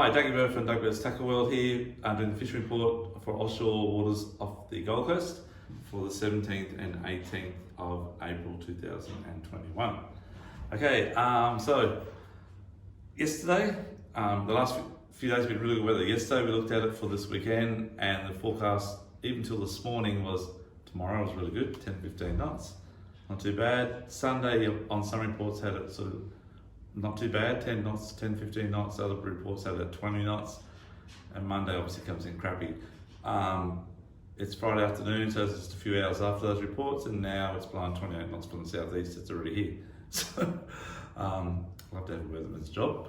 Hi, Dougie Bird from Douglas Tackle World here. I'm doing the fishing report for offshore waters off the Gold Coast for the 17th and 18th of April 2021. Okay, so yesterday, the last few days have been really good weather. Yesterday we looked at it for this weekend, and the forecast, even till this morning, was tomorrow was really good, 10-15 knots. Not too bad. Sunday on some reports had it sort of not too bad, 10 knots, 10-15 knots. Other reports had it at 20 knots. And Monday obviously comes in crappy. It's Friday afternoon, so it's just a few hours after those reports, and now it's blowing 28 knots from the southeast. It's already here. So, love to have a weatherman's job.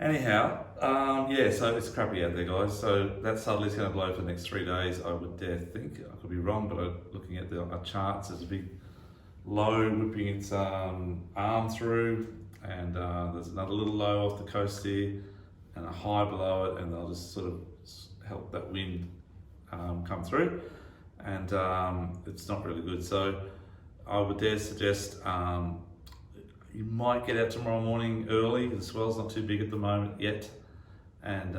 Anyhow, yeah, so it's crappy out there, guys. So that southerly is going to blow for the next 3 days, I would dare think. I could be wrong, but looking at our charts, there's a big low whipping its arm through, and there's another little low off the coast here, and a high below it, and they'll just sort of help that wind come through, and it's not really good. So I would dare suggest you might get out tomorrow morning early. The swell's not too big at the moment yet, and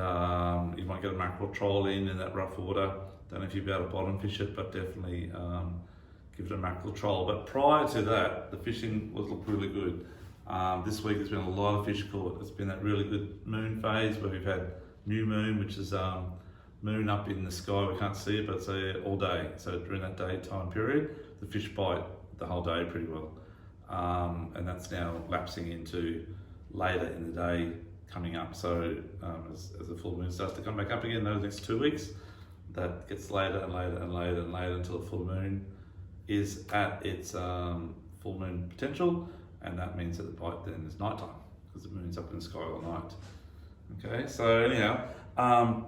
you might get a mackerel troll in that rough water. Don't know if you'll be able to bottom fish it, but definitely give it a mackerel troll. But prior to that, the fishing was looked really good. This week there's been a lot of fish caught. It's been that really good moon phase where we've had new moon, which is moon up in the sky. We can't see it, but it's all day. So during that daytime period, the fish bite the whole day pretty well. And that's now lapsing into later in the day coming up. So as the full moon starts to come back up again those next 2 weeks, that gets later and later and later and later until the full moon is at its full moon potential, and that means that the bite then is nighttime because the moon's up in the sky all night. Okay, so anyhow,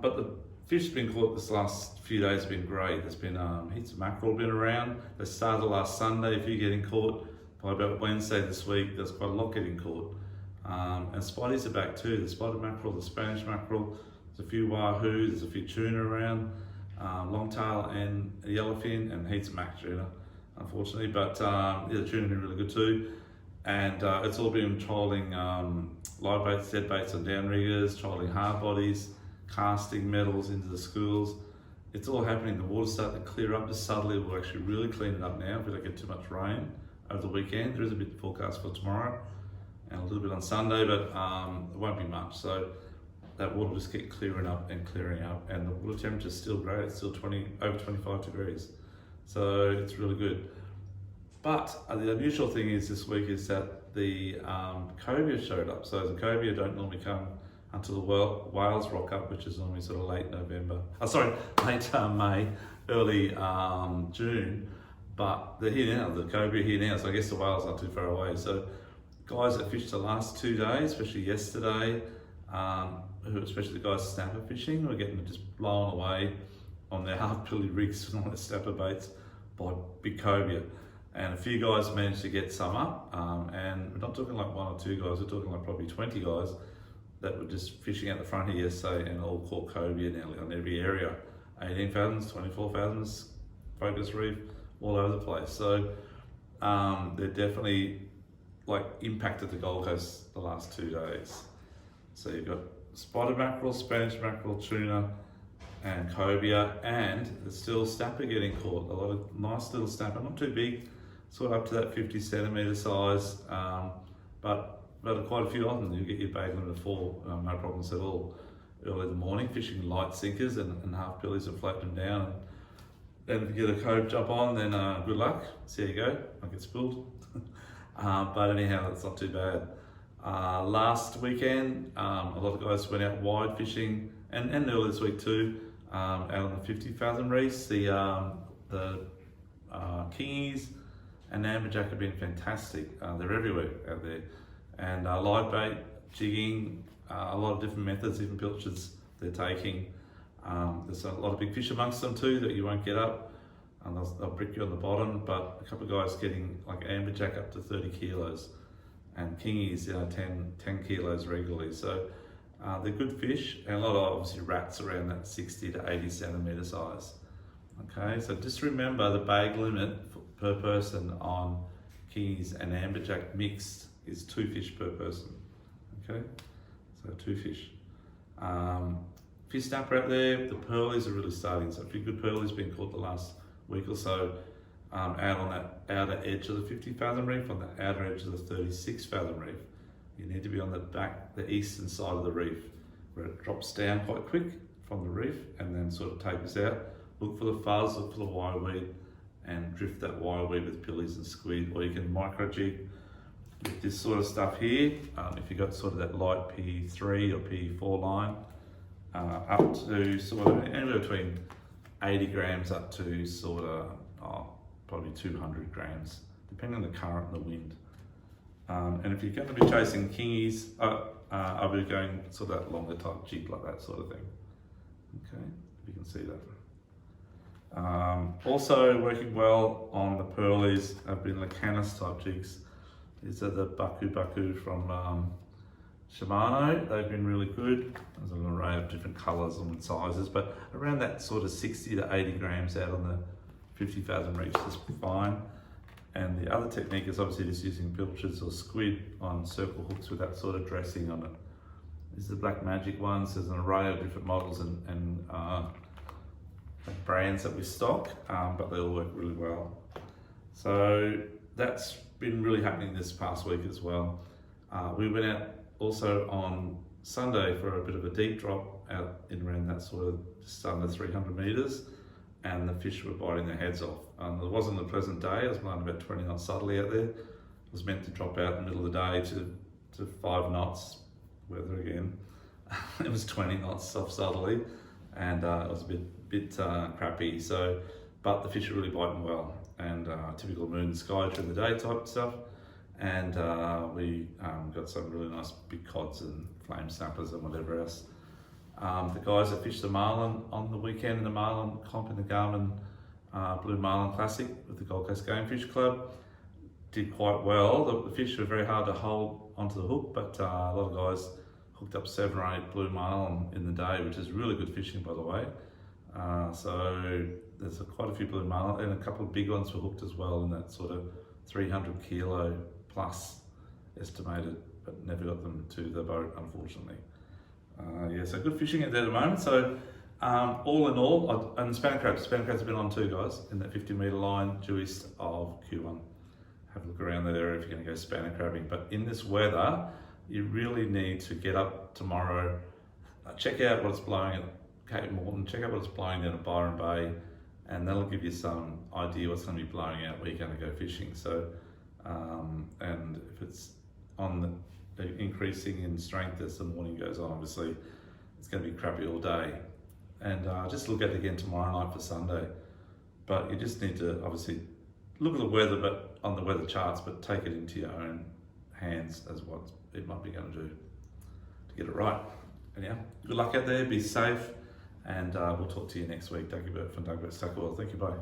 but the fish have been caught this last few days have been great. There's been heaps of mackerel been around. They started last Sunday, a few getting caught. By about Wednesday this week, there's quite a lot getting caught. And spotties are back too. The spotted mackerel, the Spanish mackerel, there's a few wahoo, there's a few tuna around, longtail and yellowfin, and heaps of mac tuna, unfortunately. But yeah, the tuna have been really good too. And it's all been trolling live baits, dead baits on downriggers, trolling hard bodies, casting metals into the schools. It's all happening. The water's starting to clear up just subtly. We'll actually really clean it up now if we don't get too much rain over the weekend. There is a bit forecast for tomorrow and a little bit on Sunday, but it won't be much. So that water will just keep clearing up, and the water temperature is still great. It's still over 25 degrees. So it's really good. But the unusual thing is this week is that the cobia showed up. So the cobia don't normally come until the whales rock up, which is normally sort of late May, early June. But they're here now, the cobia here now, so I guess the whales aren't too far away. So guys that fished the last 2 days, especially yesterday, especially the guys snapper fishing, were getting just blown away on their half-pilly rigs and on their snapper baits by big cobia. And a few guys managed to get some up, and we're not talking like 1 or 2 guys, we're talking like probably 20 guys that were just fishing out the front here yesterday and all caught cobia nearly on every area. 18 fathoms, 24 fathoms, focus reef, all over the place. So they're definitely like impacted the Gold Coast the last 2 days. So you've got spotted mackerel, Spanish mackerel, tuna, and cobia, and there's still snapper getting caught. A lot of nice little snapper, not too big, sort of up to that 50 centimetre size, but quite a few of them. You get your bag limit of 4, no problems at all. Early in the morning, fishing light sinkers and half pillies and float them down. And if you get a cove jump on, then good luck. See how you go. Might get spilled. But anyhow, it's not too bad. Last weekend, a lot of guys went out wide fishing, and early this week too, out on the 50 fathom reefs. The kingies and amberjack have been fantastic. They're everywhere out there. And live bait, jigging, a lot of different methods, different pilchards they're taking. There's a lot of big fish amongst them too that you won't get up, and they'll brick you on the bottom. But a couple of guys getting like amberjack up to 30 kilos, and kingies 10 kilos regularly. So they're good fish, and a lot of obviously rats around that 60 to 80 centimetre size. Okay, so just remember the bag limit per person on kingies and amberjack mixed is 2 fish per person. Okay, so 2 fish. Fish snapper out there, the pearlies are really starting. So a few good pearlies been caught the last week or so out on that outer edge of the 50 fathom reef, on the outer edge of the 36 fathom reef. You need to be on the eastern side of the reef where it drops down quite quick from the reef and then sort of tapers out. Look for the fuzz, look for the wire weed, and drift that wire weed with pillies and squid, or you can micro jig with this sort of stuff here. If you've got sort of that light PE3 or PE4 line, up to sort of anywhere between 80 grams up to sort of probably 200 grams, depending on the current and the wind. And if you're going to be chasing kingies, I'll be going sort of that longer type jig, like that sort of thing. Okay, you can see that. Also working well on the pearlies have been Lacanis type jigs. These are the Baku from Shimano. They've been really good. There's an array of different colours and sizes, but around that sort of 60 to 80 grams out on the 50 fathom reefs is fine. And the other technique is obviously just using pilchards or squid on circle hooks with that sort of dressing on it. These are the Black Magic ones. There's an array of different models and brands that we stock, but they all work really well. So that's been really happening this past week as well. We went out also on Sunday for a bit of a deep drop out in around that sort of just under 300 metres, and the fish were biting their heads off. It wasn't a pleasant day. I was blowing about 20 knots southerly out there. It was meant to drop out in the middle of the day to 5 knots weather again. It was 20 knots soft southerly, and it was a bit crappy. So, but the fish are really biting well, and typical moon and sky during the day type stuff. And we got some really nice big cods and flame snappers and whatever else. The guys that fished the marlin on the weekend in the marlin comp in the Garmin Blue Marlin Classic with the Gold Coast Game Fish Club did quite well. The fish were very hard to hold onto the hook, but a lot of guys hooked up 7 or 8 blue marlin in the day, which is really good fishing, by the way. So there's quite a few blue marlin, and a couple of big ones were hooked as well in that sort of 300 kilo plus estimated, but never got them to the boat, unfortunately. Yeah, so good fishing at the moment. So all in all, and spanner crabs have been on too, guys, in that 50 metre line due east of Q1. Have a look around that area if you're going to go spanner crabbing. But in this weather, you really need to get up tomorrow, check out what's blowing at Cape Morton, check out what's blowing down at Byron Bay, and that'll give you some idea what's going to be blowing out where you're going to go fishing. So, and if it's on the increasing in strength as the morning goes on, obviously it's going to be crappy all day. And just look at it again tomorrow night for Sunday. But you just need to obviously look at the weather, but on the weather charts, but take it into your own hands as what it might be going to do to get it right. Anyhow, good luck out there, be safe, and we'll talk to you next week. Doug Burt from Doug Burt's Tackle World. Thank you, bye.